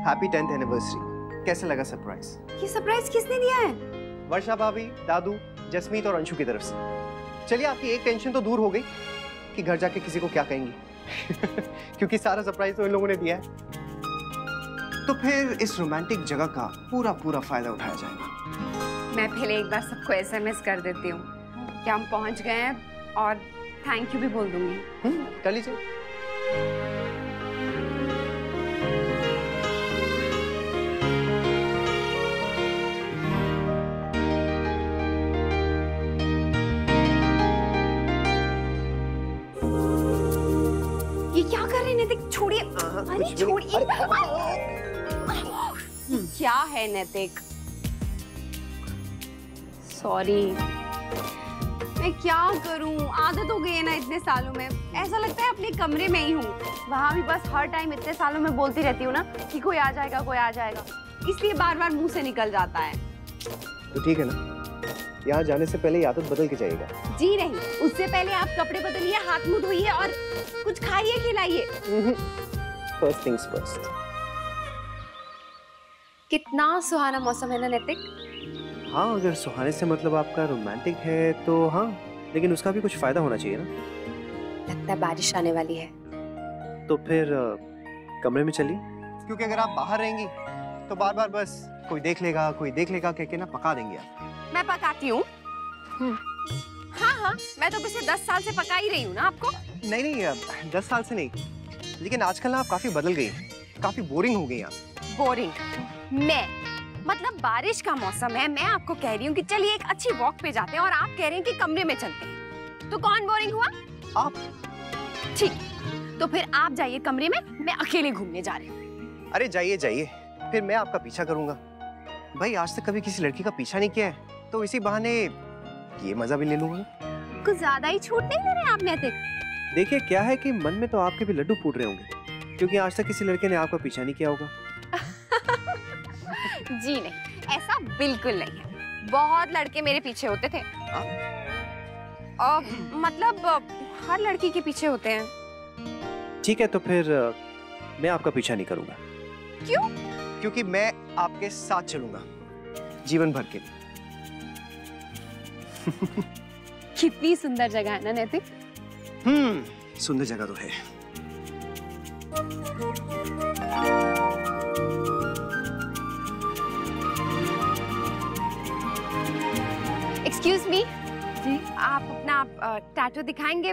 Happy 10th anniversary. कैसा लगा surprise? ये सरप्राइज किसने दिया है? वर्षा भाभी, दादू, जसमीत और अंशु की तरफ से। चलिए आपकी एक टेंशन तो दूर हो गई कि घर जाके किसी को क्या कहेंगी क्योंकि सारा सरप्राइज तो इन लोगों ने दिया है। तो फिर इस रोमांटिक जगह का पूरा फायदा उठाया जाएगा। मैं पहले एक बार सबको SMS कर देती हूँ कि हम पहुँच गए हैं और थैंक यू भी बोल दूंगी। कर लीजिए। ये क्या कर रहे हैं नैतिक? छोड़िए। अरे छोड़िए। क्या है नैतिक? सॉरी। मैं क्या करूं? आदत हो गई है ना इतने सालों में। ऐसा लगता है अपने कमरे में ही हूँ। वहाँ भी बस हर टाइम इतने सालों में बोलती रहती हूँ ना कि कोई आ जाएगा, कोई आ जाएगा, इसलिए बार-बार मुंह से निकल जाता है। तो ठीक है ना, यहाँ जाने से पहले आदत बदल के जाइएगा। जी नहीं, उससे पहले आप कपड़े बदलिए, हाथ मुंह धोइए और कुछ खाइए खिलाइए। First things first. कितना सुहाना मौसम है ना नैतिक? हाँ, अगर सुहाने से मतलब आपका रोमांटिक है तो हाँ, लेकिन उसका भी कुछ फायदा होना चाहिए ना। लगता है बारिश आने वाली है। तो फिर कमरे में चलिए, क्योंकि अगर आप बाहर रहेंगी तो बार बार बस कोई देख लेगा कह के ना पका देंगे आप। मैं पकाती हूँ? हाँ, मैं तो पिछले 10 साल से पका ही रही हूँ ना आपको। नहीं, 10 साल से नहीं, लेकिन आजकल ना आप काफी बदल गई हैं, काफी बोरिंग हो गई आप। बोरिंग? मैं मतलब बारिश का मौसम है, मैं आपको कह रही हूँ कि चलिए एक अच्छी वॉक पे जाते हैं और आप कह रहे हैं कि कमरे में चलते हैं, तो कौन बोरिंग हुआ? आप। ठीक, तो फिर आप जाइए कमरे में, मैं अकेले घूमने जा रही हूँ। अरे जाइए, फिर मैं आपका पीछा करूंगा। भाई आज तक कभी किसी लड़की का पीछा नहीं किया है, तो इसी बहाने ये मजा भी ले लूंगा। कुछ ज्यादा ही छूट नहीं ले रहे आप नैतिक? देखिए क्या है कि मन में तो आपके भी लड्डू फूट रहे होंगे, क्योंकि आज तक किसी लड़के ने आपका पीछा नहीं किया होगा। जी नहीं, ऐसा बिल्कुल नहीं है। बहुत लड़के मेरे पीछे होते थे। मतलब हर लड़की के पीछे होते हैं। ठीक है, तो फिर मैं आपका पीछा नहीं करूंगा। क्यों? क्योंकि मैं आपके साथ चलूंगा जीवन भर के लिए। कितनी सुंदर जगह है ना नैतिक? सुंदर जगह तो है। एक्सक्यूज मी जी, आप अपना टैटू दिखाएंगे?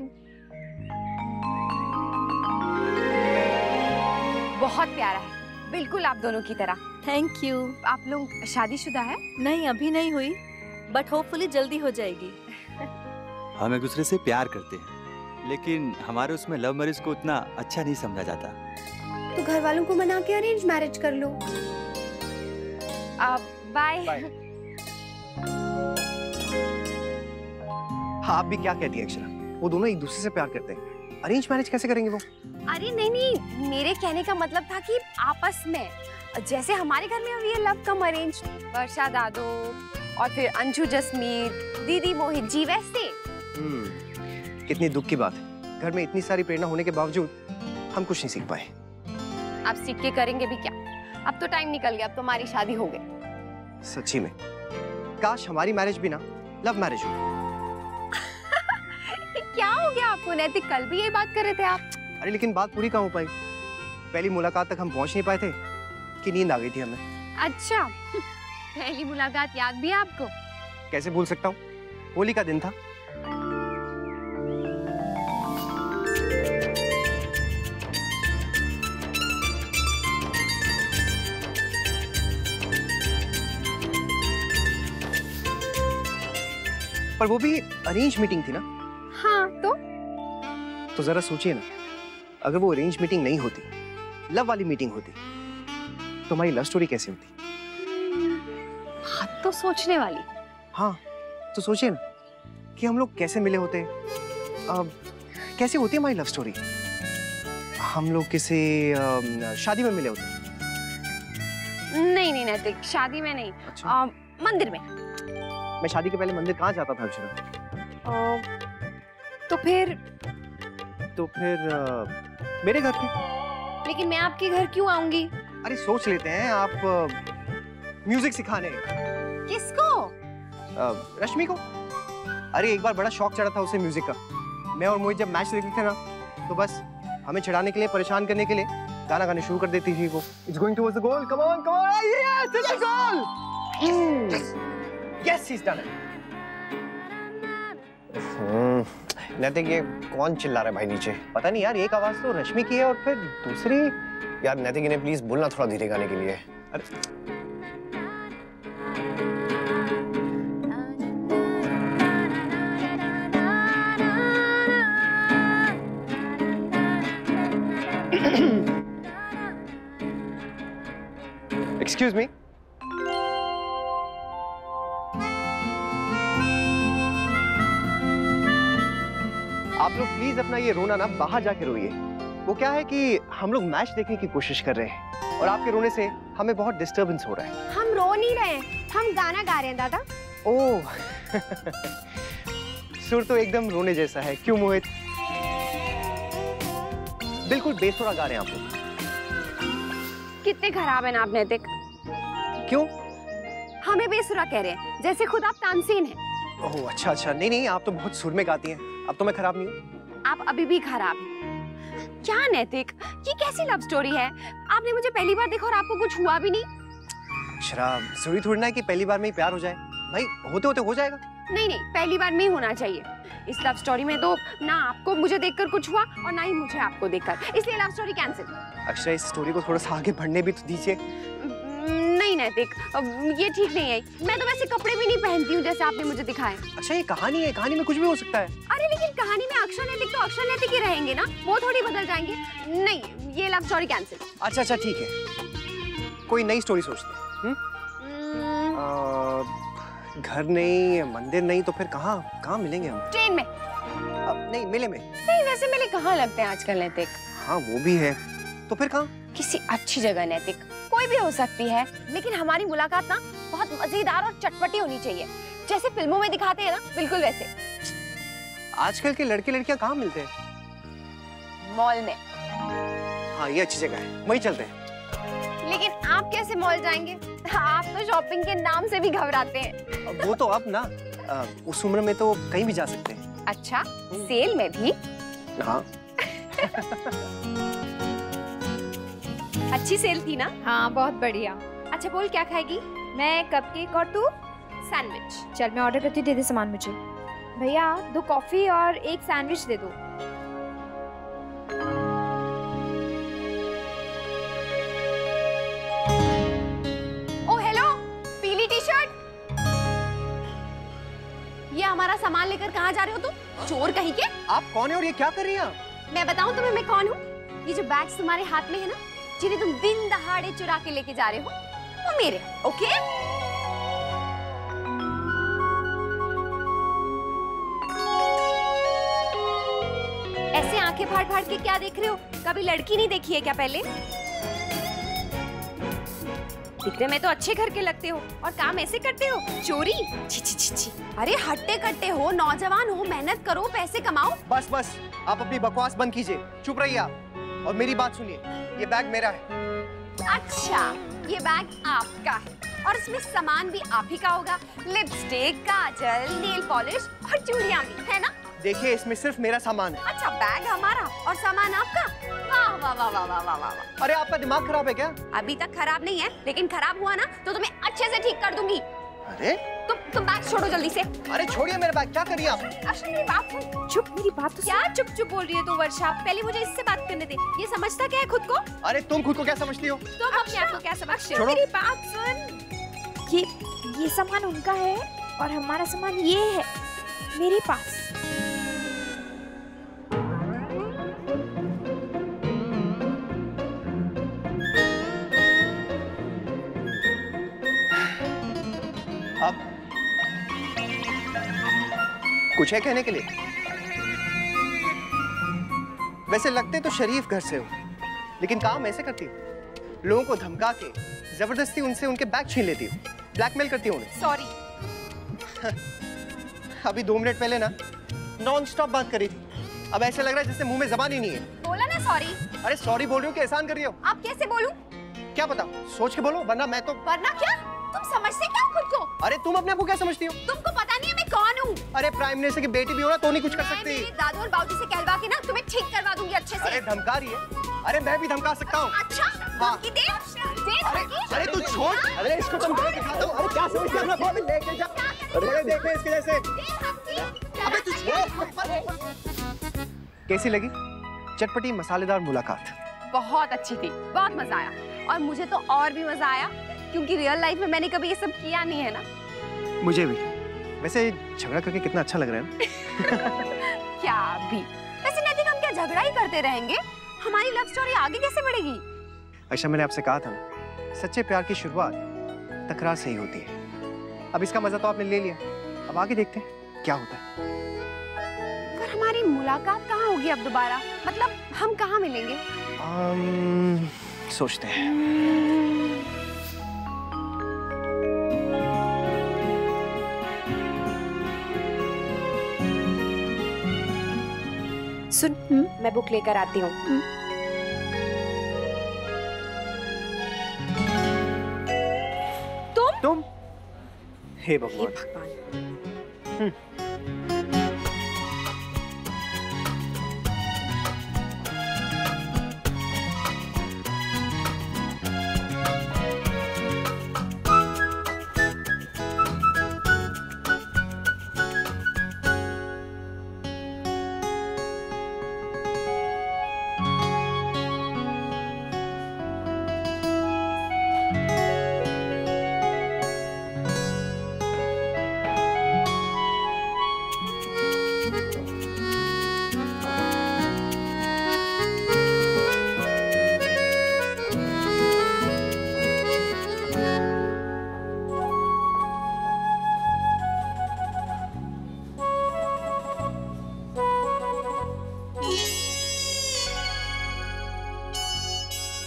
बहुत प्यारा है, बिल्कुल आप दोनों की तरह। Thank you. आप लोग शादीशुदा है? नहीं, अभी नहीं हुई, बट होपफुली जल्दी हो जाएगी। हम एक दूसरे से प्यार करते हैं, लेकिन हमारे उसमें लव मैरिज को उतना अच्छा नहीं समझा जाता। तो घर वालों को मना के अरेंज मैरिज कर लो। बाय। हाँ, आप भी क्या कहती है अक्षरा? वो दोनों एक दूसरे से प्यार करते हैं, अरेंज मैरिज कैसे करेंगे वो? अरे नहीं, मेरे कहने का मतलब था कि आपस में, जैसे हमारे घर में हुई है लव कम अरेंज, वर्षा दादू और फिर अंशु जसमीत, दीदी मोहित जी, वैसे। कितनी दुख की बात है, घर में इतनी सारी प्रेरणा होने के बावजूद हम कुछ नहीं सीख पाए। आप सीख के करेंगे भी क्या? अब तो टाइम निकल गया, अब तो हमारी शादी हो गई। सच्ची में काश हमारी मैरिज भी ना लव मैरिज हो। क्या हो गया आपको नैतिक? कल भी यही बात कर रहे थे आप। अरे लेकिन बात पूरी कहाँ हो पाई? पहली मुलाकात तक हम पहुंच नहीं पाए थे कि नींद आ गई थी हमें। अच्छा, पहली मुलाकात याद भी है आपको? कैसे भूल सकता हूँ, होली का दिन था। पर वो भी अरेंज मीटिंग थी ना? हाँ, तो जरा सोचिए ना, अगर वो अरेंज मीटिंग नहीं होती, लव वाली मीटिंग होती, तो हमारी लव स्टोरी कैसे होती? बात तो सोचने वाली। हाँ, तो सोचिए ना कि हम लोग कैसे मिले होते, कैसे होती हमारी लव स्टोरी। हम लोग किसी शादी में मिले होते। नहीं नैतिक, शादी में नहीं। अच्छा। मंदिर में। मैं शादी के पहले मंदिर कहाँ जाता था अक्षरा? तो फिर मेरे घर पे। लेकिन मैं आपके घर क्यों आऊंगी? अरे सोच लेते हैं, आप म्यूजिक सिखाने। किसको? रश्मि को। अरे एक बार बड़ा शौक चढ़ा था उसे म्यूजिक का। मैं और मोहित जब मैच देखते थे ना, तो बस हमें चिढ़ाने के लिए, परेशान करने के लिए गाना गाने शुरू कर देती थी वो। It's going towards the goal. Come on, come on. Yes, it's a goal. Yes, he's done it. नैतिक, ये कौन चिल्ला रहा है भाई नीचे? पता नहीं यार, एक आवाज तो रश्मि की है और फिर दूसरी। यार नैतिक, इन्हें प्लीज बोलना थोड़ा धीरे गाने के लिए। अरे एक्सक्यूज मी, आप लोग प्लीज अपना ये रोना ना बाहर जाके रोइए। वो क्या है कि हम लोग मैच देखने की कोशिश कर रहे हैं और आपके रोने से हमें बहुत डिस्टरबेंस हो रहा है। हम रो नहीं रहे, हम गाना गा रहे हैं दादा। ओह सुर तो एकदम रोने जैसा है, क्यों मोहित? बिल्कुल बेसुरा गा रहे हैं आप लोग। कितने खराब है ना आप नैतिक। क्यों? हमें बेसुरा कह रहे हैं, जैसे खुद आप तानसेन हैं। ओह अच्छा अच्छा, नहीं नहीं, आप तो बहुत सुर में गाती हैं। अब तो मैं खराब नहीं हूँ। आप अभी भी खराब हैं। क्या नैतिक, ये कैसी लव स्टोरी है? आपने मुझे पहली बार देखा और आपको कुछ हुआ भी नहीं। अक्षरा, जरूरी थोड़ी ना है कि पहली बार में ही प्यार हो जाए। भाई होते होते हो जाएगा। नहीं नहीं, पहली बार में ही होना चाहिए। इस लव स्टोरी में तो ना आपको मुझे देखकर कुछ हुआ और ना ही मुझे आपको देखकर, इसलिए लव स्टोरी कैंसिल। अक्षरा, इस स्टोरी को थोड़ा सा आगे बढ़ने भी तो दीजिए। नहीं नैतिक, ये ठीक नहीं है। मैं तो वैसे कपड़े भी नहीं पहनती हूँ जैसे आपने मुझे दिखाए। अच्छा, ये कहानी है, कहानी में कुछ भी हो सकता है। अरे लेकिन कहानी में अक्षर नैतिक तो अक्षर नैतिक ही रहेंगे ना, वो थोड़ी बदल जाएंगे। नहीं, ये लव स्टोरी कैंसिल। अच्छा अच्छा ठीक है, कोई नई स्टोरी सोचते हैं। घर नहीं, मंदिर नहीं, तो फिर कहाँ मिलेंगे हम? ट्रेन में। नहीं, मेले में। नहीं, वैसे मेले कहाँ लगते हैं आजकल नैतिक? हाँ वो भी है, तो फिर कहाँ? किसी अच्छी जगह नैतिक, कोई भी हो सकती है, लेकिन हमारी मुलाकात ना बहुत मजेदार और चटपटी होनी चाहिए, जैसे फिल्मों में दिखाते हैं ना, बिल्कुल वैसे। आजकल के लड़के लड़कियां कहाँ मिलते हैं? मॉल में। हाँ ये अच्छी जगह है, वहीं चलते हैं। लेकिन आप कैसे मॉल जाएंगे? आप तो शॉपिंग के नाम से भी घबराते हैं। वो तो अब ना उस उम्र में तो कहीं भी जा सकते हैं। अच्छा, सेल में भी? हाँ। अच्छी सेल थी ना? हाँ बहुत बढ़िया। अच्छा बोल, क्या खाएगी? मैं कपकेक और तू? सैंडविच। चल मैं ऑर्डर करती हूँ, दे दे सामान मुझे। भैया 2 कॉफी और 1 सैंडविच दे दो। ओ हेलो, पीली टी शर्ट। ये हमारा सामान लेकर कहाँ जा रहे हो तुम? चोर कहीं के? आप कौन है और ये क्या कर रही हैं आप? मैं बताऊं तुम्हें मैं कौन हूँ? ये जो बैग्स तुम्हारे हाथ में है ना, जिन्हें तुम दिन दहाड़े चुरा के लेके जा रहे हो, वो मेरे। ओके? ऐसे आंखें फाड़ फाड़ के क्या देख रहे हो? कभी लड़की नहीं देखी है क्या पहले? दिखने में तो अच्छे घर के लगते हो और काम ऐसे करते हो, चोरी। छी छी छी छी। अरे हट्टे कट्टे हो, नौजवान हो, मेहनत करो, पैसे कमाओ। बस बस, आप अपनी बकवास बंद कीजिए, चुप रहिए आप और मेरी बात सुनिए। ये बैग मेरा है। अच्छा, ये बैग आपका है और इसमें सामान भी आप ही का होगा। लिपस्टिक, काजल, नेल पॉलिश और चूड़ियां भी, है ना? देखिए, इसमें सिर्फ मेरा सामान है। अच्छा, बैग हमारा और सामान आपका? वाह वाह वाह वाह वाह वाह वाह। अरे आपका दिमाग खराब है क्या? अभी तक खराब नहीं है, लेकिन खराब हुआ ना तो तुम्हें अच्छे से ठीक कर दूंगी। अरे तुम बैग छोड़ो जल्दी से। अरे छोड़िए मेरा बैग, क्या कर रही हैं आप? अच्छा मेरी बात सुन। चुप, मेरी बात तो क्या चुप चुप बोल रही है तू वर्षा? पहले मुझे इससे बात करने दे। ये समझता क्या है खुद को? अरे तुम खुद को क्या समझती हो? तुम अपने आप को क्या समझते हो? छोड़ो। मेरी बात सुन। ये सामान उनका है और हमारा सामान ये है मेरे पास। अब कुछ है कहने के लिए? वैसे लगते तो शरीफ घर से हो, लेकिन काम ऐसे करती हो, लोगों को धमका के जबरदस्ती उनसे उनके बैग छीन लेती हो, ब्लैकमेल करती हो उन्हें। सॉरी। अभी 2 मिनट पहले ना नॉन स्टॉप बात करी थी, अब ऐसे लग रहा है जैसे मुंह में जबान ही नहीं है। बोला ना सॉरी। अरे सॉरी बोल रही हो कि एहसान कर रही हो? आप कैसे बोलूं? क्या पता, सोच के बोलो, वरना मैं तो। वरना क्या? तुम समझते क्या हो खुद को? अरे तुम अपने आप को क्या समझती हो? तुमको पता नहीं है मैं कौन हूँ? अरे प्राइम मिनिस्टर की बेटी भी हो ना तो नहीं कुछ कर मैं सकती। मेरे दादू और बाबूजी से कहलवा के ना तुम्हें ठीक करवा दूंगी अच्छे से। अरे धमका रही है? अरे मैं भी धमका सकता हूँ। अच्छा, हाँ। धमकी दे अरे धमकी। अरे तू छोड़, अरे इसको तुम दे दिखा दो। अरे क्या समझती है अपना फोन लेके जा। अरे देखो इसके जैसे। अबे तू छोड़। कैसी लगी चटपटी मसालेदार मुलाकात? बहुत अच्छी थी, बहुत मजा आया। और मुझे तो और भी मजा आया क्योंकि रियल लाइफ में मैंने कभी ये सब किया नहीं है ना। मुझे भी। वैसे झगड़ा करके कितना अच्छा लग रहा है ना? क्या भी। वैसे नैतिक हम क्या झगड़ा ही करते रहेंगे? हमारी लव स्टोरी आगे कैसे बढ़ेगी? अच्छा मैंने आपसे कहा था ना, सच्चे प्यार की शुरुआत तकरार से ही होती है। अब इसका मजा तो आपने ले लिया, अब आगे देखते हैं क्या होता है। पर हमारी मुलाकात कहाँ होगी अब दोबारा? मतलब हम कहाँ मिलेंगे? सोचते हैं। सुन, मैं बुक लेकर आती हूँ। तुम? हे हे भगवान। भगवान।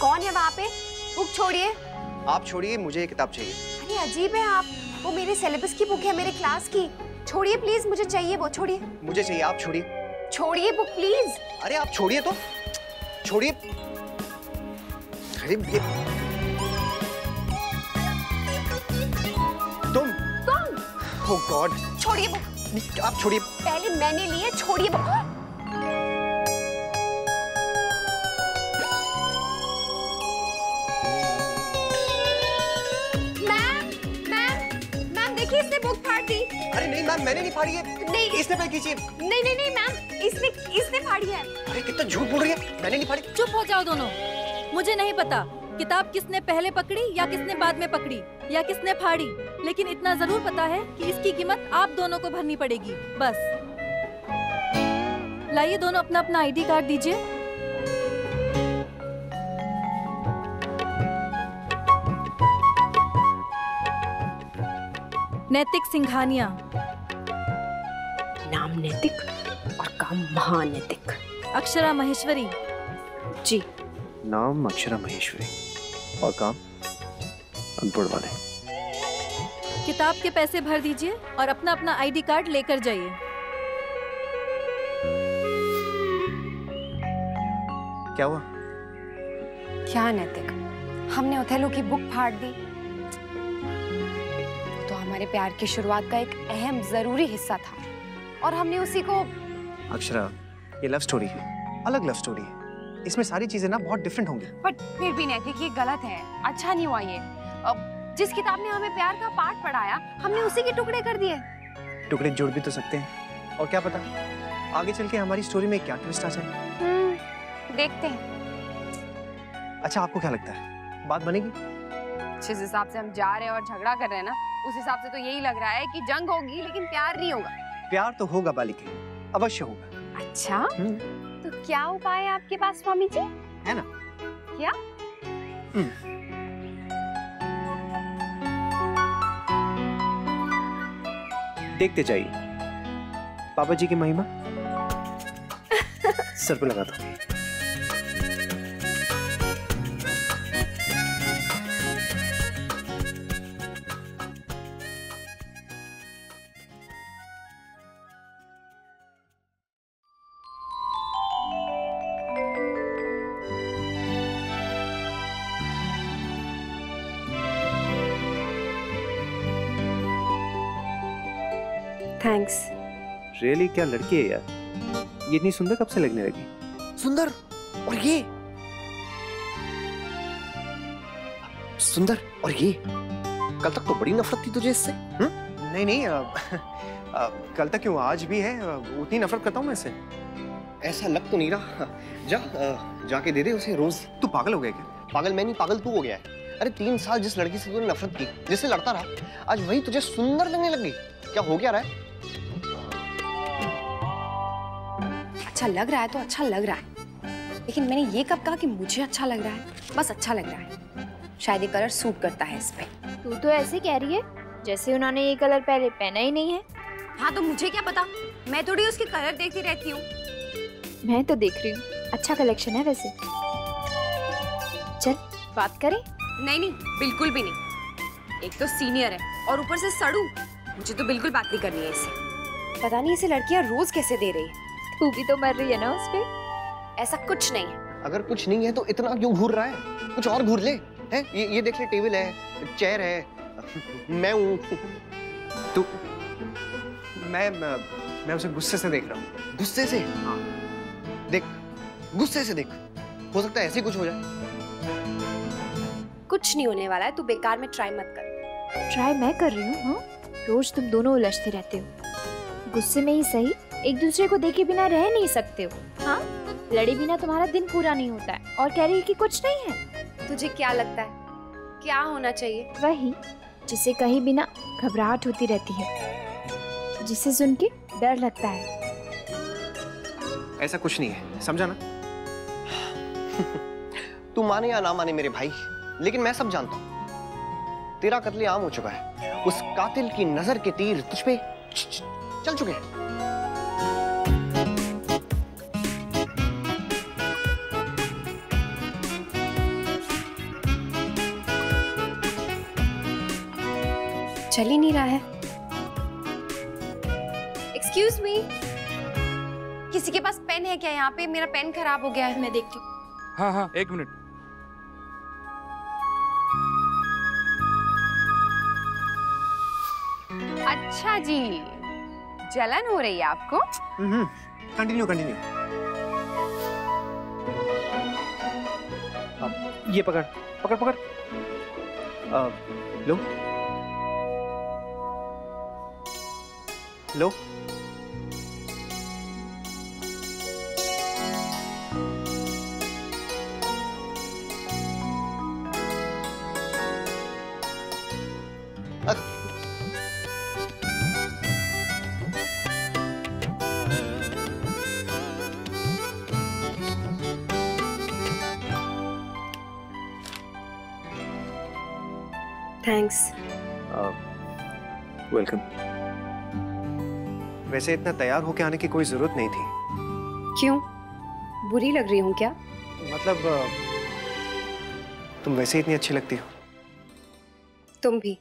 कौन है वहाँ पे? बुक छोड़िए। आप छोड़िए, मुझे ये किताब चाहिए। अरे अजीब है आप, वो मेरे सिलेबस की बुक है, मेरे क्लास की। छोड़िए प्लीज, मुझे चाहिए वो। छोड़िए मुझे चाहिए, आप छोड़िए। छोड़िए बुक प्लीज। अरे आप छोड़िए तो, छोड़िए। अरे तुम। ओह गॉड। छोड़िए बुक। आप छोड़िए। पहले मैंने लिए, छोड़िए बुक। मैम देखिए इसने बुक फाड़ दी। अरे नहीं मैम, मैंने नहीं फाड़ी है। नहीं। इसने पे कीजिए। नहीं मैम, इसने फाड़ी है। अरे कितना झूठ बोल रही है, मैंने नहीं फाड़ी। चुप हो जाओ दोनों। मुझे नहीं पता किताब किसने पहले पकड़ी या किसने बाद में पकड़ी या किसने फाड़ी, लेकिन इतना जरूर पता है कि इसकी कीमत आप दोनों को भरनी पड़ेगी। बस लाइए दोनों अपना अपना आईडी कार्ड दीजिए। नैतिक सिंघानिया। नाम नैतिक और काम महानैतिक। अक्षरा महेश्वरी। जी। नाम अक्षरा महेश्वरी और काम अनपढ़ वाले। किताब के पैसे भर दीजिए और अपना अपना आईडी कार्ड लेकर जाइए। क्या हुआ? क्या नैतिक, हमने ओथेलो की बुक फाड़ दी। तो हमारे प्यार की शुरुआत का एक अहम जरूरी हिस्सा था और हमने उसी को। अक्षरा, ये लव स्टोरी है, अलग लव स्टोरी है। इसमें सारी चीजें ना बहुत डिफरेंट होंगी। बट फिर भी नैतिक ये गलत है, अच्छा नहीं हुआ ये। जिस किताब ने हमें प्यार का पाठ पढ़ाया, हमने उसी के टुकड़े कर दिए। टुकड़े जोड़ भी तो सकते हैं, और क्या पता आगे चल के हमारी स्टोरी में क्या ट्विस्ट आ जाए। देखते हैं। अच्छा आपको क्या लगता है, बात बनेगी? जिस हिसाब से हम जा रहे हैं और झगड़ा कर रहे हैं ना, उस हिसाब से तो यही लग रहा है कि जंग होगी लेकिन प्यार नहीं होगा। प्यार तो होगा बालिके, अवश्य होगा। अच्छा, तो क्या उपाय है आपके पास स्वामी जी? है ना? क्या? देखते जाइए, पापा जी की महिमा सर पे लगा दो। थैंक्स। रियली क्या लड़की है यार, ये इतनी सुंदर कब से लगने लगी? सुंदर और ये सुंदर और ये कल तक तो बड़ी नफरत थी तुझे इससे। नहीं नहीं, कल तक क्यों, आज भी है, उतनी नफरत करता हूँ मैं इससे। ऐसा लग तो नहीं रहा। जाके दे दे उसे रोज। तू पागल हो गया क्या? पागल मैं नहीं, पागल तू हो गया है। अरे 3 साल जिस लड़की से तूने नफरत की, जिससे लड़ता रहा, आज वही तुझे सुंदर लगने लग गई। क्या हो क्या रहा है? अच्छा लग रहा है तो अच्छा लग रहा है, लेकिन मैंने ये कब कहा कि मुझे अच्छा लग रहा है? बस अच्छा लग रहा है, शायद ये कलर सूट करता है इस पे। तू तो ऐसे कह रही है जैसे उन्होंने ये कलर पहले पहना ही नहीं है। हाँ तो मुझे क्या पता, मैं थोड़ी उसके कलर देखती रहती हूँ। मैं तो देख रही हूँ, अच्छा कलेक्शन है वैसे। चल बात करें। नहीं नहीं, बिल्कुल भी नहीं। एक तो सीनियर है और ऊपर से सड़ू, मुझे तो बिल्कुल बात नहीं करनी है इससे। पता नहीं इसे लड़कियां रोज कैसे दे रही है। तू भी तो मर रही है ना उस पे। ऐसा कुछ नहीं है। अगर कुछ नहीं है तो इतना क्यों घूर रहा है? कुछ और घूर ले। है ये देख ले, टेबल है, चेयर है, मैं हूँ। तू मैं उसे गुस्से से देख रहा हूँ। गुस्से से? हाँ। देख, गुस्से से देख, हो सकता है ऐसे कुछ हो जाए। कुछ नहीं होने वाला है, तू बेकार में ट्राई मत कर। ट्राई मैं कर रही हूँ। हाँ, रोज तुम दोनों उलझते रहते हो। गुस्से में ही सही, एक दूसरे को देखे बिना रह नहीं सकते हो। हाँ, लड़े बिना तुम्हारा दिन पूरा नहीं होता है और कह रही है कि कुछ नहीं है। तुझे क्या लगता है क्या होना चाहिए? वही जिसे कहीं बिना घबराहट होती रहती है, जिसे सुन के डर लगता है। ऐसा कुछ नहीं है, समझा ना? तू माने या ना माने मेरे भाई, लेकिन मैं सब जानता हूँ। तेरा कत्ले आम हो चुका है। उस कातिल की नजर के तीर तुझ पे चल चुके हैं। चल ही नहीं रहा है। एक्सक्यूज मी, किसी के पास पेन है क्या? यहाँ पे मेरा पेन खराब हो गया है। मैं देखती हूँ। हाँ हाँ, 1 मिनट। अच्छा जी, जलन हो रही है आपको? Continue continue. ये पकड़ पकड़ पकड़। लो लो। थैंक्स। वेलकम। वैसे इतना तैयार होके आने की कोई जरूरत नहीं थी। क्यों, बुरी लग रही हूँ क्या? मतलब तुम वैसे इतनी अच्छी लगती हो। तुम भी।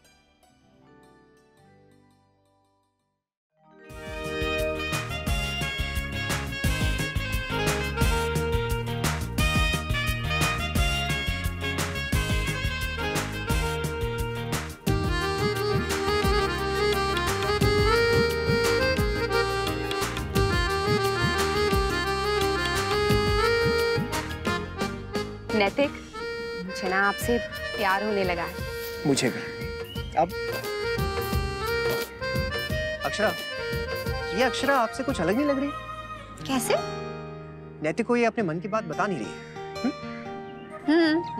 नैतिक, मुझे ना आपसे प्यार होने लगा है। मुझे भी। अब अक्षरा, ये अक्षरा आपसे कुछ अलग नहीं लग रही? कैसे? नैतिक को ये अपने मन की बात बता नहीं रही है।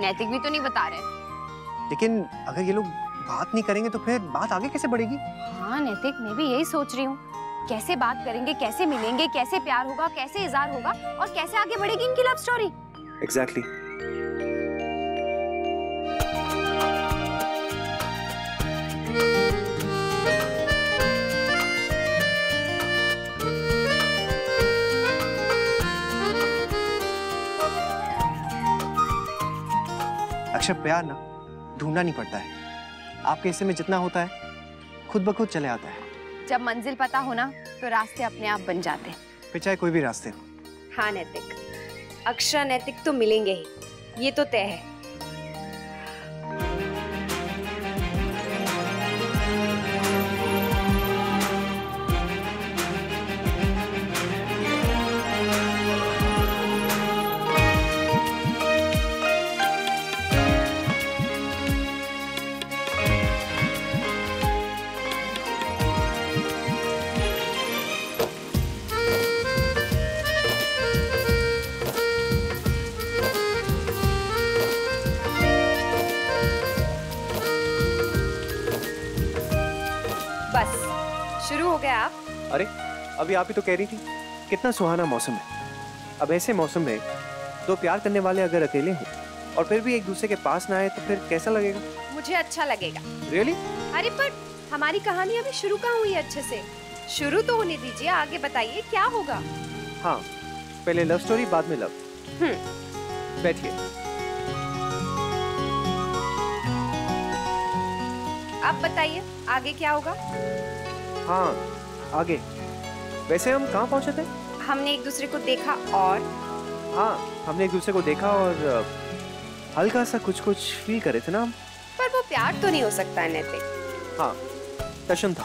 नैतिक भी तो नहीं बता रहे। लेकिन अगर ये लोग बात नहीं करेंगे तो फिर बात आगे कैसे बढ़ेगी? हाँ नैतिक, मैं भी यही सोच रही हूँ। कैसे बात करेंगे, कैसे मिलेंगे, कैसे प्यार होगा, कैसे इज़हार होगा और कैसे आगे बढ़ेगी इनकी लव स्टोरी? एग्जैक्टली। अक्षर, प्यार ना ढूंढना नहीं पड़ता है। आपके हिस्से में जितना होता है खुद ब खुद चले आता है। जब मंजिल पता हो ना तो रास्ते अपने आप बन जाते हैं। फिर चाहे कोई भी रास्ते हो। हाँ नैतिक, अक्षरा नैतिक तो मिलेंगे ही, ये तो तय है। अरे अभी आप ही तो कह रही थी कितना सुहाना मौसम है। अब ऐसे मौसम में दो प्यार करने वाले अगर अकेले हों और फिर भी एक दूसरे के पास ना आए तो फिर कैसा लगेगा? मुझे अच्छा लगेगा। रियली? अरे पर हमारी कहानी अभी शुरू कहाँ हुई है अच्छे से? शुरू तो होने दीजिए, आगे बताइए क्या होगा। हाँ, पहले लव स्टोरी बाद में लव। बैठिए। अब बताइए आगे क्या होगा। हाँ आगे, वैसे हम कहाँ पहुँचे थे? हमने एक दूसरे को देखा और हाँ, हमने एक दूसरे को देखा और हल्का सा कुछ कुछ फील करे थे ना हम। पर वो प्यार तो नहीं हो सकता है नैतिक। हाँ, टशन था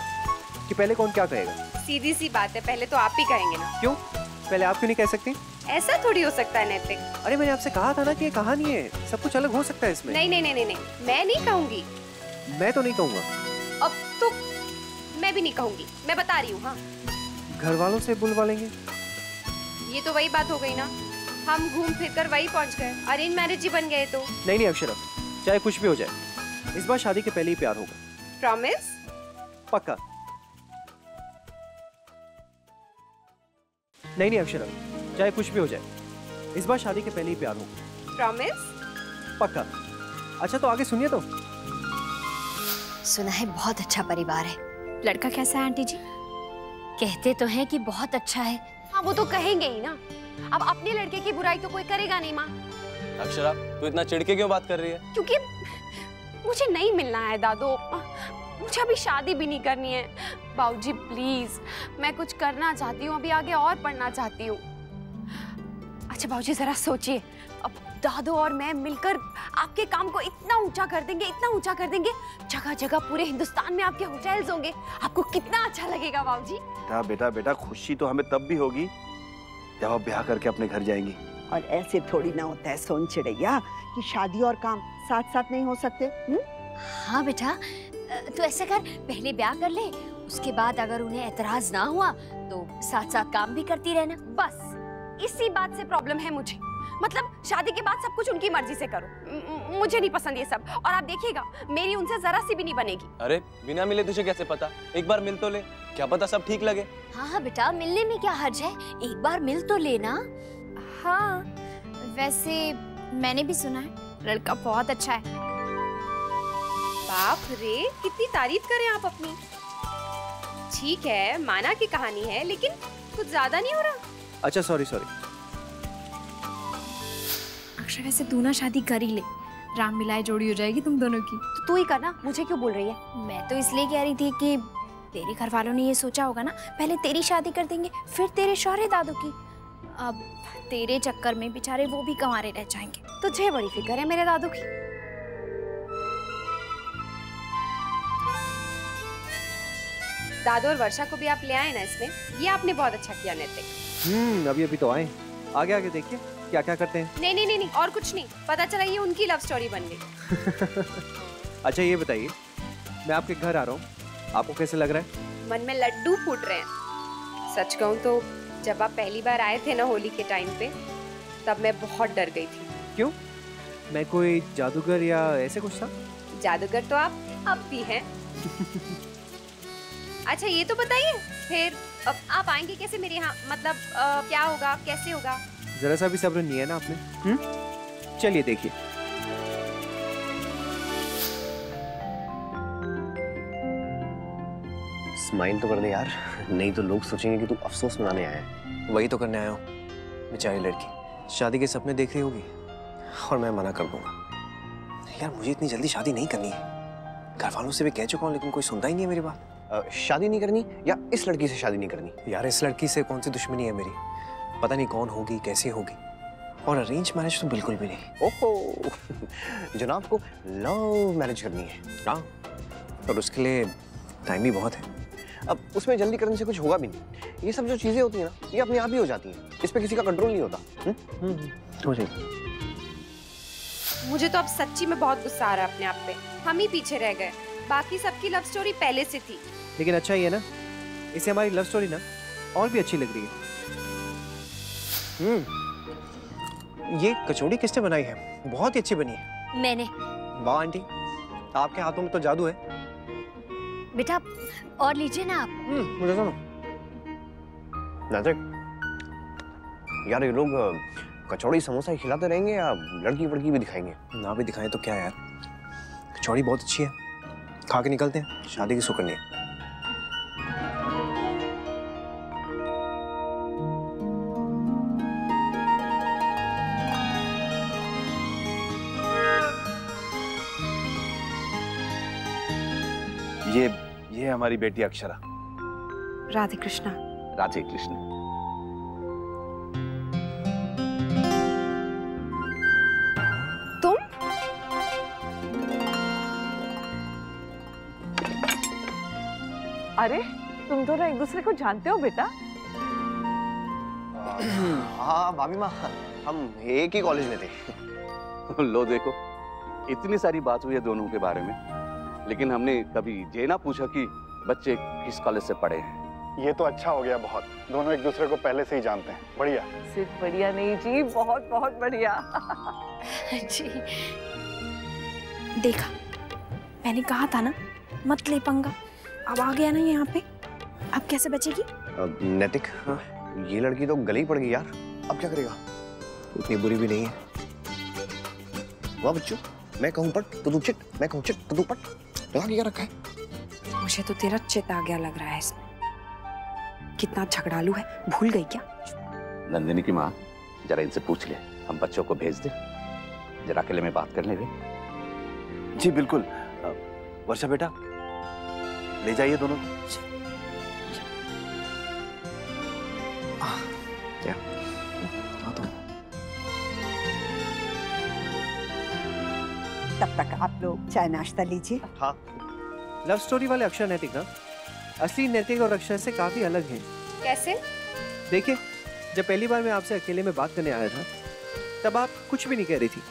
कि पहले कौन क्या कहेगा। सीधी सी बात है, पहले तो आप ही कहेंगे ना। क्यों? पहले आप क्यों नहीं कह सकती? ऐसा थोड़ी हो सकता है नैतिक। अरे मैंने आपसे कहा था ना कि ये कहानी है, सब कुछ अलग हो सकता है इसमें। नहीं नहीं नहीं नहीं नहीं, मैं नहीं कहूँगी। मैं तो नहीं कहूँगा। अब तो मैं भी नहीं कहूँगी, मैं बता रही हूँ। हाँ, घर वालों से बुलवा लेंगे। ये तो वही बात हो गई ना, हम घूम फिर कर वही पहुँच गए, अरेंज मैरिज ही बन गए तो। नहीं नहीं अक्षरा, चाहे कुछ भी हो जाए, इस बार शादी के पहले ही प्यार होगा। प्रॉमिस? पक्का। नहीं नहीं अक्षरा, चाहे कुछ भी हो जाए, इस बार शादी के पहले ही प्यार होगा। प्रॉमिस? पक्का। अच्छा तो आगे सुनिए तो। सुना है बहुत अच्छा परिवार है। लड़का कैसा है आंटी जी? कहते तो हैं कि बहुत अच्छा है। हाँ वो तो कहेंगे ही ना, अब अपने लड़के की बुराई तो कोई करेगा नहीं माँ। अक्षरा, तू इतना चिढ़के क्यों बात कर रही है? क्योंकि मुझे नहीं मिलना है दादू, मुझे अभी शादी भी नहीं करनी है। बाबूजी प्लीज, मैं कुछ करना चाहती हूँ, अभी आगे और पढ़ना चाहती हूँ। अच्छा बाबूजी जरा सोचिए, अब दादू और मैं मिलकर आपके काम को इतना ऊंचा कर देंगे, इतना ऊंचा कर देंगे, जगह जगह पूरे हिंदुस्तान में आपके होटल्स होंगे। आपको कितना अच्छा लगेगा बाबूजी। बेटा बेटा, खुशी तो हमें तब भी होगी जब आप ब्याह करके अपने घर जाएंगी। और ऐसे थोड़ी ना होता है सोन चिड़ैया कि शादी और काम साथ साथ नहीं हो सकते। हाँ बेटा, तो ऐसा कर, पहले ब्याह कर ले, उसके बाद अगर उन्हें एतराज ना हुआ तो साथ साथ काम भी करती रहना। बस इसी बात से प्रॉब्लम है मुझे, मतलब शादी के बाद सब कुछ उनकी मर्जी से करो। मुझे नहीं पसंद ये सब, और आप देखिएगा मेरी उनसे जरा सी भी नहीं बनेगी। अरे बिना मिले तुझे कैसे पता? एक बार मिल तो ले, क्या पता सब ठीक लगे। हाँ हाँ बेटा, मिलने में क्या हर्ज है, एक बार मिल तो लेना। हाँ, वैसे मैंने भी सुना है लड़का बहुत अच्छा है। बाप रे, कितनी तारीफ करें आप अपनी। ठीक है, माना की कहानी है, लेकिन कुछ ज्यादा नहीं हो रहा। अच्छा सॉरी। अक्षर वैसे तू ना शादी कर ही ले, राम मिलाए जोड़ी हो जाएगी तुम दोनों की। तो तू ही करना, मुझे क्यों बोल रही है? मैं तो इसलिए कह रही थी कि तेरे घर वालों ने ये सोचा होगा ना, पहले तेरी शादी कर देंगे फिर तेरे शौहरे दादू की। अब तेरे चक्कर में बेचारे वो भी कंवारे रह जाएंगे। तुझे बड़ी फिक्र है मेरे दादू की। दादू और वर्षा को भी आप ले आए ना इसमें, ये आपने बहुत अच्छा किया नैतिक। अभी तो आए, आगे देखिए क्या क्या करते हैं। नहीं, और कुछ नहीं, पता चला ये उनकी लव स्टोरी बन गई। अच्छा ये बताइए, मैं आपके घर आ रहा हूँ, आपको कैसे लग रहा है? मन में लड्डू फूट रहे हैं। सच कहूँ तो जब आप पहली बार आए थे ना होली के टाइम पे, तब मैं बहुत डर गई थी। क्यों? मैं कोई जादूगर या ऐसे कुछ था? जादूगर तो आप अब भी हैं। अच्छा ये तो बताइए, फिर अब आप आएंगे कैसे मेरे यहाँ, मतलब क्या होगा, कैसे होगा? जरा सा भी सब्र नहीं है ना आपने? चलिए देखिए। स्माइल तो कर दे यार, नहीं तो लोग सोचेंगे कि तू अफसोस मनाने आया है। वही तो करने आया हूँ। बेचारी लड़की शादी के सपने देख रही होगी और मैं मना कर दूंगा। यार मुझे इतनी जल्दी शादी नहीं करनी है। घर वालों से भी कह चुका हूँ लेकिन कोई सुनता ही नहीं है मेरी बात। शादी नहीं करनी या इस लड़की से शादी नहीं करनी? यार इस लड़की से कौन सी दुश्मनी है मेरी, पता नहीं कौन होगी कैसे होगी, और अरेंज मैरिज तो बिल्कुल भी नहीं। ओहो, जनाब को लव मैरिज करनी है? हाँ, और उसके लिए टाइम भी बहुत है। अब उसमें जल्दी करने से कुछ होगा भी नहीं। ये सब जो चीजें होती है ना, ये अपने आप ही हो जाती हैं, इस पे किसी का कंट्रोल नहीं होता। हो जाएगा। मुझे तो अब सच्ची में बहुत गुस्सा आ रहा है अपने आप पे, हम ही पीछे रह गए, बाकी सबकी लव स्टोरी पहले से थी। लेकिन अच्छा ही है ना, इससे हमारी लव स्टोरी ना और भी अच्छी लग रही है। ये कचौड़ी किसने बनाई है? बहुत ही अच्छी बनी है। मैंने। वाह आंटी, आपके हाथों में तो जादू है। बेटा और लीजिए ना आप। मुझे सुनो। नैतिक, यार ये लोग कचौड़ी समोसा ही खिलाते रहेंगे या लड़की वड़की भी दिखाएंगे? ना भी दिखाएं तो क्या यार, कचौड़ी बहुत अच्छी है, खा के निकलते हैं, शादी की सुकन्या है। ये हमारी बेटी अक्षरा। राधे कृष्णा। राधे कृष्ण। तुम? अरे तुम दोनों एक दूसरे को जानते हो बेटा? हाँ भाभी माँ, हम एक ही कॉलेज में थे। लो देखो, इतनी सारी बात हुई है दोनों के बारे में, लेकिन हमने कभी ये ना पूछा कि बच्चे किस कॉलेज से पढ़े हैं। ये तो अच्छा हो गया बहुत, दोनों एक दूसरे को पहले से ही जानते हैं। बढ़िया। सिर्फ बढ़िया नहीं जी, बहुत बहुत बढ़िया। जी देखा, मैंने कहा था ना मत ले पंगा। अब आ गया ना यहाँ पे, अब कैसे बचेगी? नैतिक, ये लड़की तो गली पड़ गई यार, अब क्या करेगा? उतनी बुरी भी नहीं है। वाह बच्चों, मैं कहूँ पट तो तू चिट, मैं कहूँ चिट तो तू पट, लगा क्या रखा है? मुझे तो तेरा चित आ गया लग रहा है इसमें। कितना झगड़ालू है, भूल गई क्या? नंदिनी की माँ, जरा इनसे पूछ ले, हम बच्चों को भेज दे, जरा अकेले में बात कर ले। जी बिल्कुल। वर्षा बेटा, ले जाइए दोनों। तब तक आप लोग चाय नाश्ता लीजिए। हाँ, लव स्टोरी वाले अक्षर नैतिक ना असली नैतिक और अक्षर से काफी अलग हैं। कैसे? देखिए, जब पहली बार मैं आपसे अकेले में बात करने आया था, तब आप कुछ भी नहीं कह रही थी,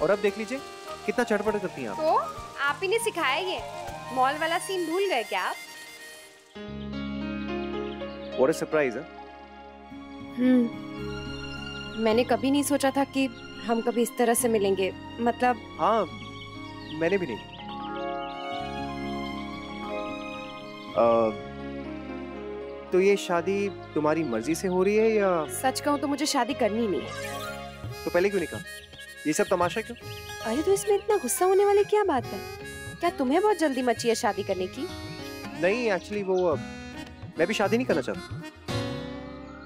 और अब देख लीजिए कितना चटपट करती हैं आप। तो आप ही ने सिखाया ये मॉल वाला सीन भूल गए क्या आप? What a surprise, मैंने कभी नहीं सोचा था कि हम कभी इस तरह से मिलेंगे, मतलब। हाँ, मैंने भी नहीं। तो ये शादी तुम्हारी मर्जी से हो रही है या? सच कहूँ तो मुझे शादी करनी नहीं है। तो पहले क्यों नहीं कहा? ये सब तमाशा क्यों? अरे तो इसमें इतना गुस्सा होने वाली क्या बात है? क्या तुम्हें बहुत जल्दी मची है शादी करने की? नहीं, एक्चुअली वो मैं भी शादी नहीं करना चाहता।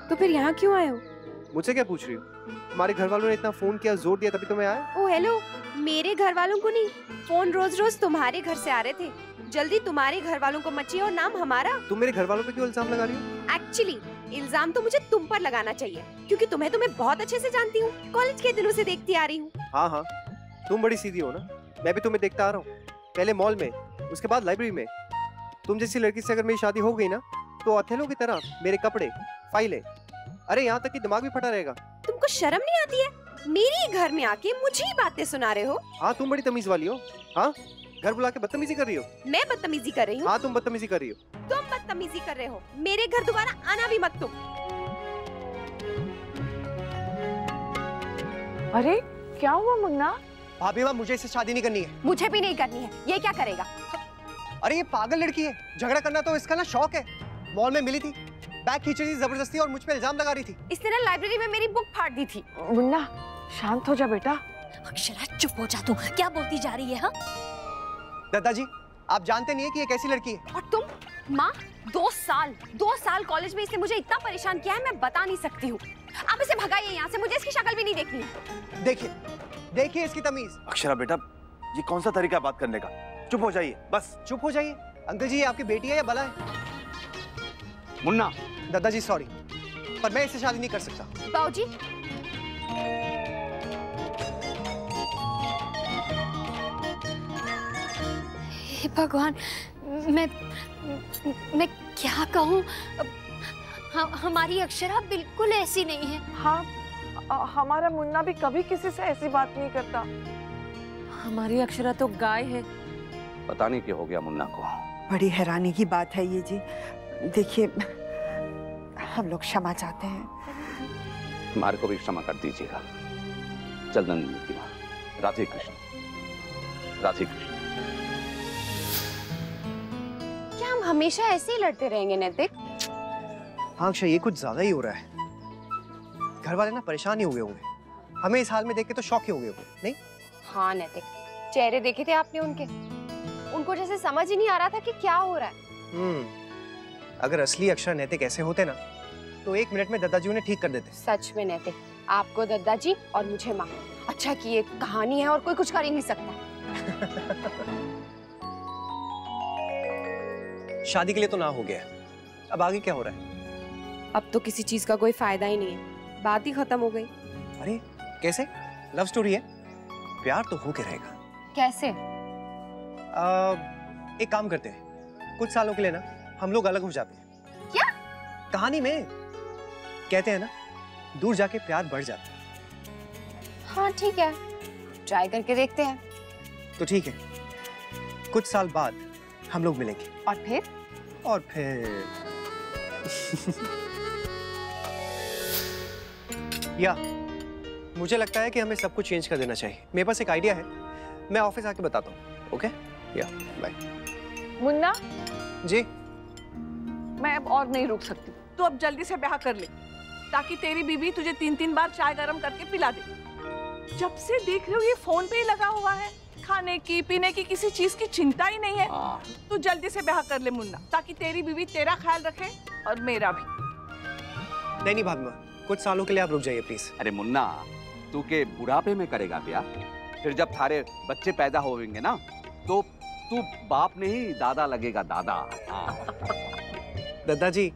तो फिर यहाँ क्यों आए हो? मुझसे क्या पूछ रही हो? हमारे घर वालों ने इतना फोन किया, जोर दिया, तभी तो मैं आया। ओ हेलो, मेरे घर वालों को नहीं, फोन रोज रोज तुम्हारे घर से आ रहे थे। जल्दी तुम्हारे घर वालों को मची और नाम हमारा। तुम मेरे घर वालों पे क्यों इल्जाम लगा रही हो? एक्चुअली इल्जाम तो मुझे तुम पर लगाना चाहिए, क्योंकि तुम्हें तो मैं बहुत अच्छे से जानती हूँ, कॉलेज के दिनों से देखती आ रही हूँ। हाँ हाँ, तुम बड़ी सीधी हो ना, मैं भी तुम्हें देखता आ रहा हूँ। पहले मॉल में, उसके बाद लाइब्रेरी में। तुम जैसी लड़की से अगर मेरी शादी हो गई ना, तो अथेलो की तरह मेरे कपड़े, फाइलें, अरे यहाँ तक कि दिमाग भी फटा रहेगा। तुमको शर्म नहीं आती है? मेरे घर में आके मुझे ही बातें सुना रहे हो। हाँ, तुम बड़ी तमीज वाली हो। हाँ, घर बुला के बदतमीजी कर रही हो। मैं बदतमीजी कर रही हूँ? हाँ, तुम बदतमीजी कर रही हो। तुम बदतमीजी कर रहे हो। मेरे घर दोबारा आना भी मत तुम। अरे क्या हुआ मुन्ना? भाभी माँ, मुझे इससे शादी नहीं करनी है। मुझे भी नहीं करनी है। ये क्या करेगा? अरे ये पागल लड़की है, झगड़ा करना तो इसका ना शौक है। मॉल में मिली थी, बैग खींच रही थी जबरदस्ती और मुझ पे इल्जाम लगा रही थी। इसने ना लाइब्रेरी में मेरी बुक फाड़ दी थी। मुन्ना शांत हो जा बेटा। अक्षरा चुप हो जा, तू क्या बोलती जा रही है? हाँ दादाजी, आप जानते नहीं है कि ये कैसी लड़की है। और तुम माँ, 2 साल कॉलेज में इसने मुझे इतना परेशान किया है, मैं बता नहीं सकती हूँ। आप इसे भगाइए यहाँ से, मुझे इसकी शक्ल भी नहीं देखनी। देखिए देखिए इसकी तमीज। अक्षरा बेटा, ये कौन सा तरीका है बात करने का? चुप हो जाइए, बस चुप हो जाइए। अंकल जी, ये आपकी बेटी है या बला है? मुन्ना। दादाजी सॉरी, पर मैं इससे शादी नहीं कर सकता। बाबूजी, हे भगवान, मैं क्या कहूँ? हमारी अक्षरा बिल्कुल ऐसी नहीं है। हाँ, हमारा मुन्ना भी कभी किसी से ऐसी बात नहीं करता। हमारी अक्षरा तो गाय है। पता नहीं क्या हो गया मुन्ना को। बड़ी हैरानी की बात है ये जी। देखिए, हम लोग क्षमा चाहते हैं। हमारे को भी क्षमा कर दीजिएगा। चल नंदिनी की माँ, राधे कृष्ण, राधे कृष्ण। क्या हम हमेशा ऐसे ही लड़ते रहेंगे नैतिक? हाँ अक्षय, ये कुछ ज्यादा ही हो रहा है। घर वाले ना परेशान ही हुए होंगे, हमें इस हाल में देख के तो शॉक ही हो गए होंगे, नहीं? हाँ नैतिक, चेहरे देखे थे आपने उनके? उनको जैसे समझ ही नहीं आ रहा था कि क्या हो रहा है। अगर असली अक्षर नैतिक ऐसे होते ना तो 1 मिनट में दद्दा जी उन्हें ठीक कर देते। सच में नैतिक, आपको दद्दा जी और मुझे माँ। अच्छा कि ये कहानी है और कोई कुछ कर ही नहीं सकता। शादी के लिए तो ना हो गया, अब आगे क्या हो रहा है? अब तो किसी चीज का कोई फायदा ही नहीं है, बात ही खत्म हो गई। अरे कैसे? लव स्टोरी है, प्यार तो होके रहेगा। कैसे? एक काम करते हैं, कुछ सालों के लिए ना हम लोग अलग हो जाते हैं। क्या? कहानी में कहते हैं ना, दूर जाके प्यार बढ़ जाता है। हाँ ठीक है, ट्राई करके देखते हैं। तो ठीक है, कुछ साल बाद हम लोग मिलेंगे। और फिर? और फिर या मुझे लगता है कि हमें सब कुछ चेंज कर देना चाहिए। मेरे पास एक आइडिया है, मैं ऑफिस आके बताता हूँ। ओके? या बाय। मुन्ना जी? मैं अब और नहीं रुक सकती, तू अब जल्दी से ब्याह कर ले ताकि तेरी बीवी तुझे 3-3 बार चाय गरम करके पिला दे। जब से देख रहे हो ये फोन पे ही लगा हुआ है, खाने की पीने की किसी चीज की चिंता ही नहीं है। तू जल्दी से ब्याह कर ले मुन्ना, ताकि तेरी बीवी तेरा ख्याल रखे और मेरा भी। नहीं भाभी माँ, कुछ सालों के लिए आप रुक जाइए प्लीज। अरे मुन्ना, तू के बुढ़ापे में करेगा ब्याह? फिर जब थारे बच्चे पैदा होंगे ना तो तू बाप नहीं दादा लगेगा, दादा। दादाजी,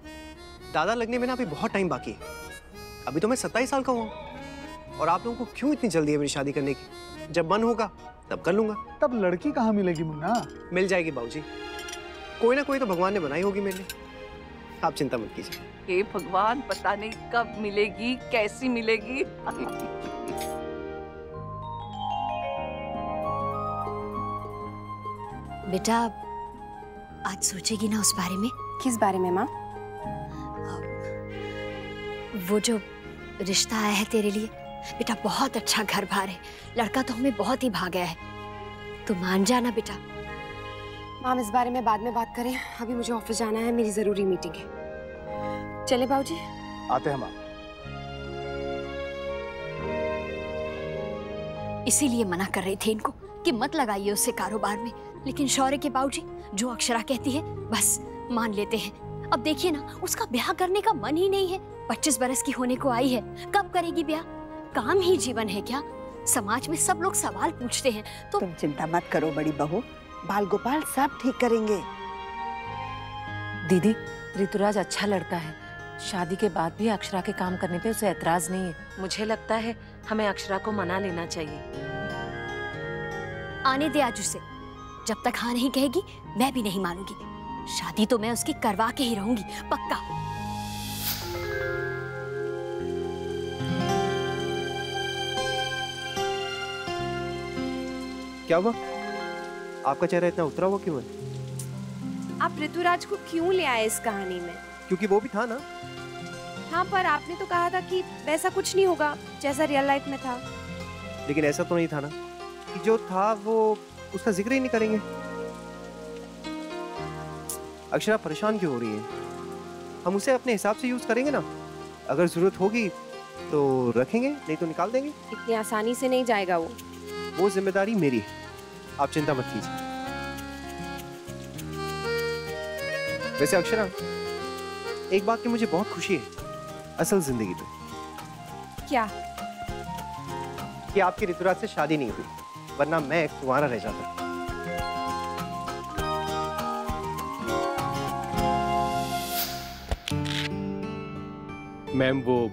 दादा लगने में ना अभी बहुत टाइम बाकी है। अभी तो मैं 27 साल का हूँ और आप लोगों को क्यों इतनी जल्दी है मेरी शादी करने की? जब मन होगा तब कर लूंगा। तब लड़की कहाँ मिलेगी मुन्ना? मिल जाएगी बाबूजी, कोई ना कोई तो भगवान ने बनाई होगी मेरे लिए, आप चिंता मत कीजिए। हे भगवान, पता नहीं कब मिलेगी, कैसी मिलेगी। बेटा आज सोचेगी ना उस बारे में? किस बारे में माँ? वो जो रिश्ता आया है तेरे लिए, बेटा बहुत अच्छा घर बार है, लड़का तो हमें बहुत ही भा गया है, तो मान जाना बेटा। माम इस बारे में बाद में बात करें, अभी मुझे ऑफिस जाना है, मेरी जरूरी मीटिंग है। चले बाबूजी? आते हैं माँ। इसीलिए मना कर रही थी इनको कि मत लगाइए उससे कारोबार में, लेकिन शौर्य के बाबूजी जो अक्षरा कहती है बस मान लेते हैं। अब देखिए ना, उसका ब्याह करने का मन ही नहीं है। 25 बरस की होने को आई है, कब करेगी ब्याह? काम ही जीवन है क्या? समाज में सब लोग सवाल पूछते हैं तो तुम चिंता मत करो बड़ी बहू, बाल गोपाल सब ठीक करेंगे। दीदी, ऋतुराज अच्छा लड़का है, शादी के बाद भी अक्षरा के काम करने पे उसे एतराज नहीं है। मुझे लगता है हमें अक्षरा को मना लेना चाहिए। आने दे आज उसे, जब तक हाँ नहीं कहेगी मैं भी नहीं मानूंगी। शादी तो मैं उसकी करवा के ही रहूंगी, पक्का। क्या हुआ? आपका चेहरा इतना उतरा हुआ क्यों है? आप ऋतुराज को क्यों ले आए इस कहानी में? क्योंकि वो भी था ना। हाँ, पर आपने तो कहा था कि वैसा कुछ नहीं होगा जैसा रियल लाइफ में था। लेकिन ऐसा तो नहीं था ना कि जो था वो उसका जिक्र ही नहीं करेंगे। अक्षरा परेशान क्यों हो रही है? हम उसे अपने हिसाब से यूज करेंगे ना, अगर जरूरत होगी तो रखेंगे, नहीं तो निकाल देंगे। इतनी आसानी से नहीं जाएगा वो जिम्मेदारी मेरी है, आप चिंता मत कीजिए। वैसे अक्षरा, एक बात की मुझे बहुत खुशी है असल जिंदगी में। क्या? कि आपकी ऋतुराज से शादी नहीं हुई, वरना मैं कुंवारा रह जाता। मैम, वो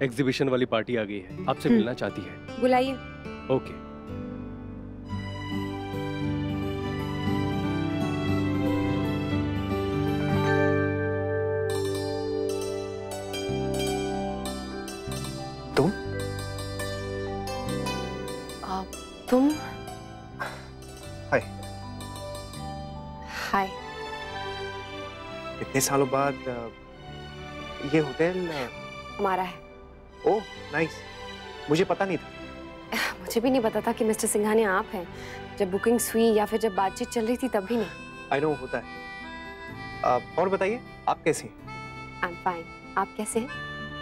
एग्जीबिशन वाली पार्टी आ गई है, आपसे मिलना चाहती है। बुलाइए। ओके। तुम? हाय। हाय। इतने सालों बाद ये होटल हमारा है। ओह नाइस, मुझे पता नहीं था। मुझे भी नहीं पता था कि मिस्टर सिंघानिया आप हैं। जब बुकिंग्स हुई या फिर जब बातचीत चल रही थी तब भी नहीं। आई नो, होता है। और बताइए, आप कैसी हैं? I am fine. आप कैसे हैं?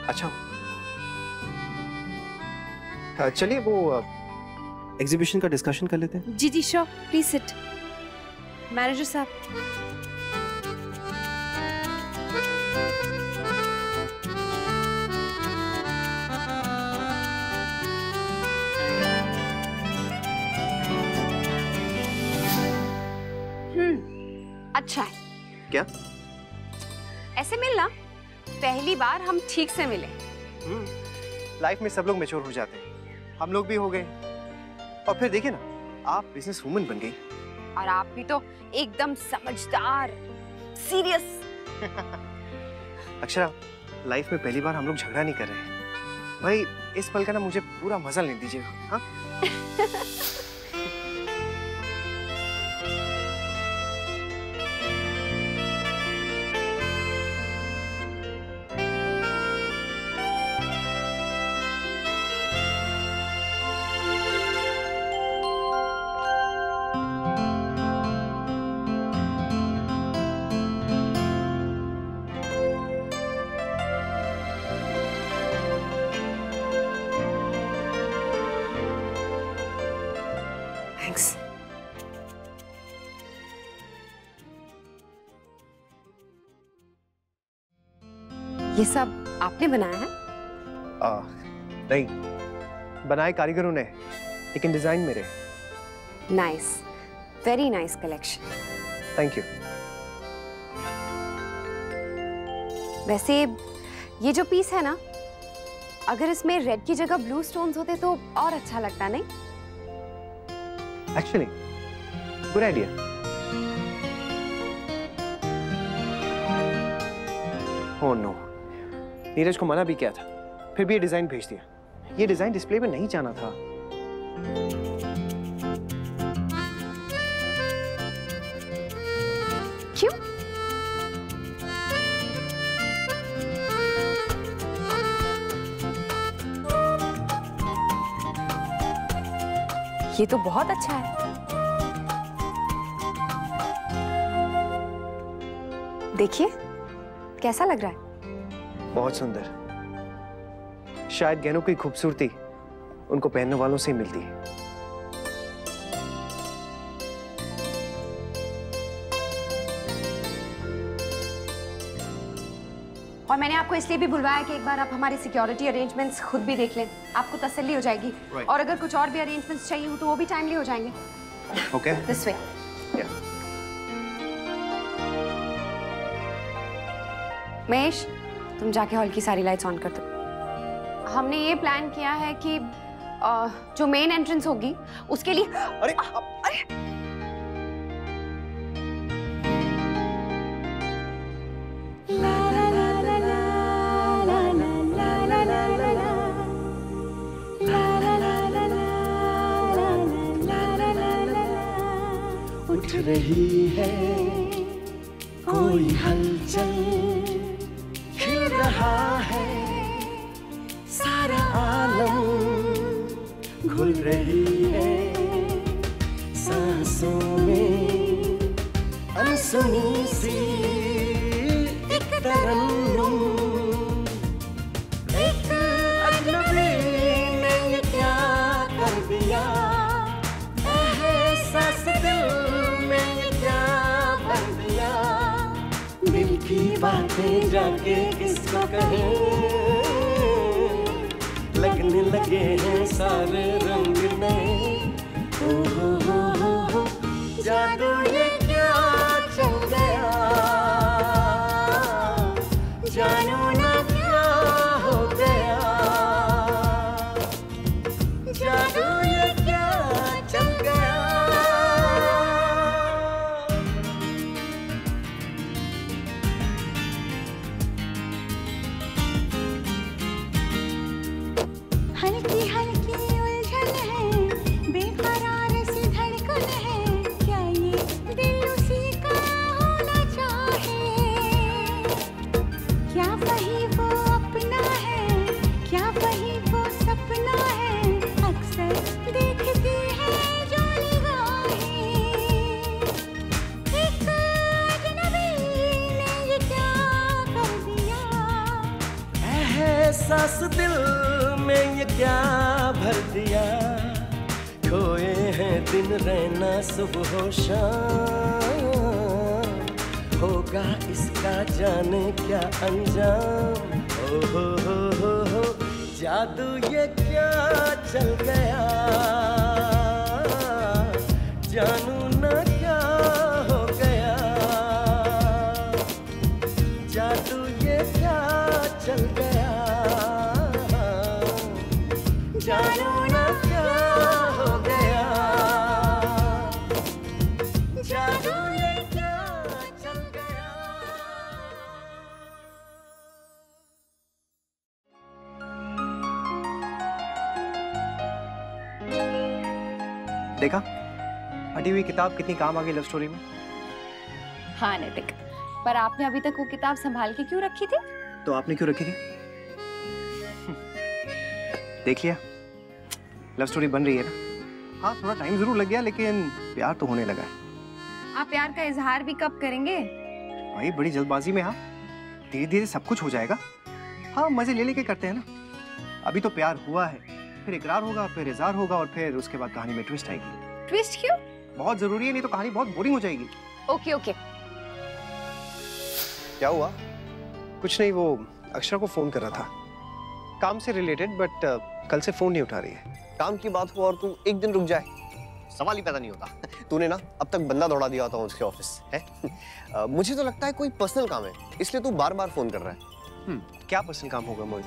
अच्छा, चलिए वो एग्जीबिशन का डिस्कशन कर लेते हैं। जी जी श्योर, प्लीज सिट। मैनेजर साहब, अच्छा है। क्या? ऐसे मिलना, पहली बार हम ठीक से मिले। लाइफ में सब लोग मैच्योर हो जाते हैं, हम लोग भी हो गए। और फिर देखिए ना, आप बिजनेस वुमन बन गई। और आप भी तो एकदम समझदार, सीरियस। अक्षरा, लाइफ में पहली बार हम लोग झगड़ा नहीं कर रहे हैं भाई। इस पल का ना मुझे पूरा मजा लेने दीजिएगा। हाँ? थैंक्स। ये सब आपने बनाया है? नहीं, बनाए कारीगरों ने, लेकिन डिजाइन मेरे। Nice, very nice collection. Thank you. वैसे ये जो पीस है ना, अगर इसमें रेड की जगह ब्लू स्टोन्स होते तो और अच्छा लगता, नहीं? Actually good idea. Oh no, Neeraj को मना भी किया था, फिर भी ये डिजाइन भेज दिया। ये डिजाइन डिस्प्ले में नहीं जाना था। क्यों? ये तो बहुत अच्छा है। देखिए कैसा लग रहा है? बहुत सुंदर। शायद गहनों की खूबसूरती उनको पहनने वालों से ही मिलती है। और मैंने आपको इसलिए भी बुलवाया कि एक बार आप हमारी सिक्योरिटी अरेंजमेंट्स खुद भी देख लें, आपको तसल्ली हो जाएगी। Right. और अगर कुछ और भी अरेंजमेंट्स चाहिए हो तो वो भी टाइमली हो जाएंगे। Okay, this way. महेश, तुम जाके हॉल की सारी लाइट्स ऑन कर दो। हमने ये प्लान किया है कि जो मेन एंट्रेंस होगी उसके लिए अरे उठ रही है कोई हलचल, खिल रहा है सारा आलम, घुल रही है सांसों में अनसुनी सी एक तरन्नुम। एक अजनबी ने ये क्या कर दिया, एहसास दिल में ये क्या भर दिया। दिल की बातें जाके किसको कहें, लगने लगे हैं सारे रंग नए। ओ हो, जादू ये क्या चल गया, जानू ना क्या हो गया। जादू ये क्या चल गया। हल्की हल्की उलझन भर दिया, खोए हैं दिन रहना सुबह हो शाम, होगा इसका जाने क्या अंजाम। ओ हो, जादू ये क्या चल गया, जानू ना क्या हो गया, जादू ये क्या चल गया, जानू ना क्या हो गया, जादू ये क्या चल गया। देखा फटी हुई किताब कितनी काम आ गई लव स्टोरी में। हाँ नैतिक, पर आपने अभी तक वो किताब संभाल के क्यों रखी थी? तो आपने क्यों रखी थी? देख लिया, लव स्टोरी बन रही है ना। हाँ थोड़ा टाइम जरूर लग गया, लेकिन प्यार तो होने लगा है। आप प्यार का इजहार भी कब करेंगे? भाई बड़ी जल्दबाजी में, हाँ धीरे धीरे सब कुछ हो जाएगा। हाँ मजे ले लेके करते हैं ना। अभी तो प्यार हुआ है, फिर इकरार होगा, फिर इजहार होगा, और फिर उसके बाद कहानी में ट्विस्ट आएगी। ट्विस्ट क्यों? बहुत जरूरी है, नहीं तो कहानी बहुत बोरिंग हो जाएगी। Okay okay. क्या हुआ? कुछ नहीं, वो अक्षरा को फोन कर रहा था काम से रिलेटेड, बट कल से फोन नहीं उठा रही है। काम की बात हो और तू एक दिन रुक जाए, सवाल ही पैदा नहीं होता। तूने ना अब तक बंदा दौड़ा दिया होता उसके ऑफिस है। मुझे तो लगता है कोई पर्सनल काम है, इसलिए तू बार बार फोन कर रहा है। क्या पर्सनल काम होगा मोहित?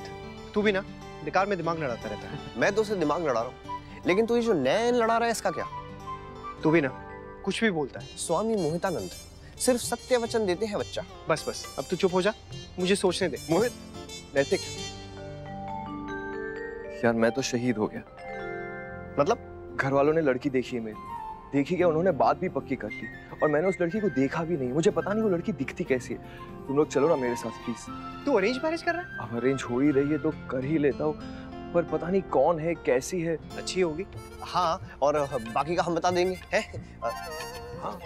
तू भी ना बेकार में दिमाग लड़ाता रहता है। मैं तो उसे दिमाग लड़ा रहा हूँ, लेकिन तू ये जो नैन लड़ा रहा है इसका क्या? तू भी ना कुछ भी बोलता है। स्वामी मोहितानंद सिर्फ सत्य वचन देते हैं बच्चा। बस अब तू चुप हो जा, मुझे सोचने दे। मोहित, नैतिक, यार मैं तो शहीद हो गया। मतलब घर वालों ने लड़की देखी है मेरी, देखी क्या, उन्होंने बात भी पक्की कर ली, और मैंने उस लड़की को देखा भी नहीं। मुझे पता नहीं वो लड़की दिखती कैसी है। तुम लोग चलो ना मेरे साथ प्लीज। तू अरेंज मैरिज कर रहा है? अब अरेंज हो ही रही है तो कर ही लेता हूँ, पर पता नहीं कौन है, कैसी है। अच्छी होगी। हाँ, और बाकी का हम बता देंगे, है? हाँ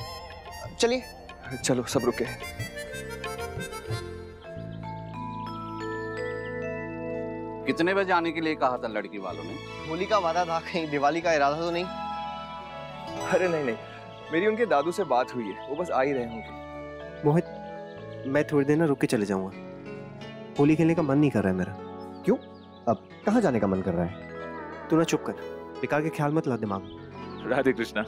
चलिए। चलो सब रुके। कितने बजे आने के लिए कहा था लड़की वालों ने? होली का वादा था, कहीं दिवाली का इरादा तो नहीं? अरे नहीं, मेरी उनके दादू से बात हुई है, वो बस आ ही रहे होंगे। मोहित, मैं थोड़ी देर ना रुक के चले जाऊंगा। होली खेलने का मन नहीं कर रहा है मेरा। क्यों? अब कहाँ जाने का मन कर रहा है? तू ना चुप कर, बेकार के ख्याल मत ला दिमाग में। राधे कृष्णा।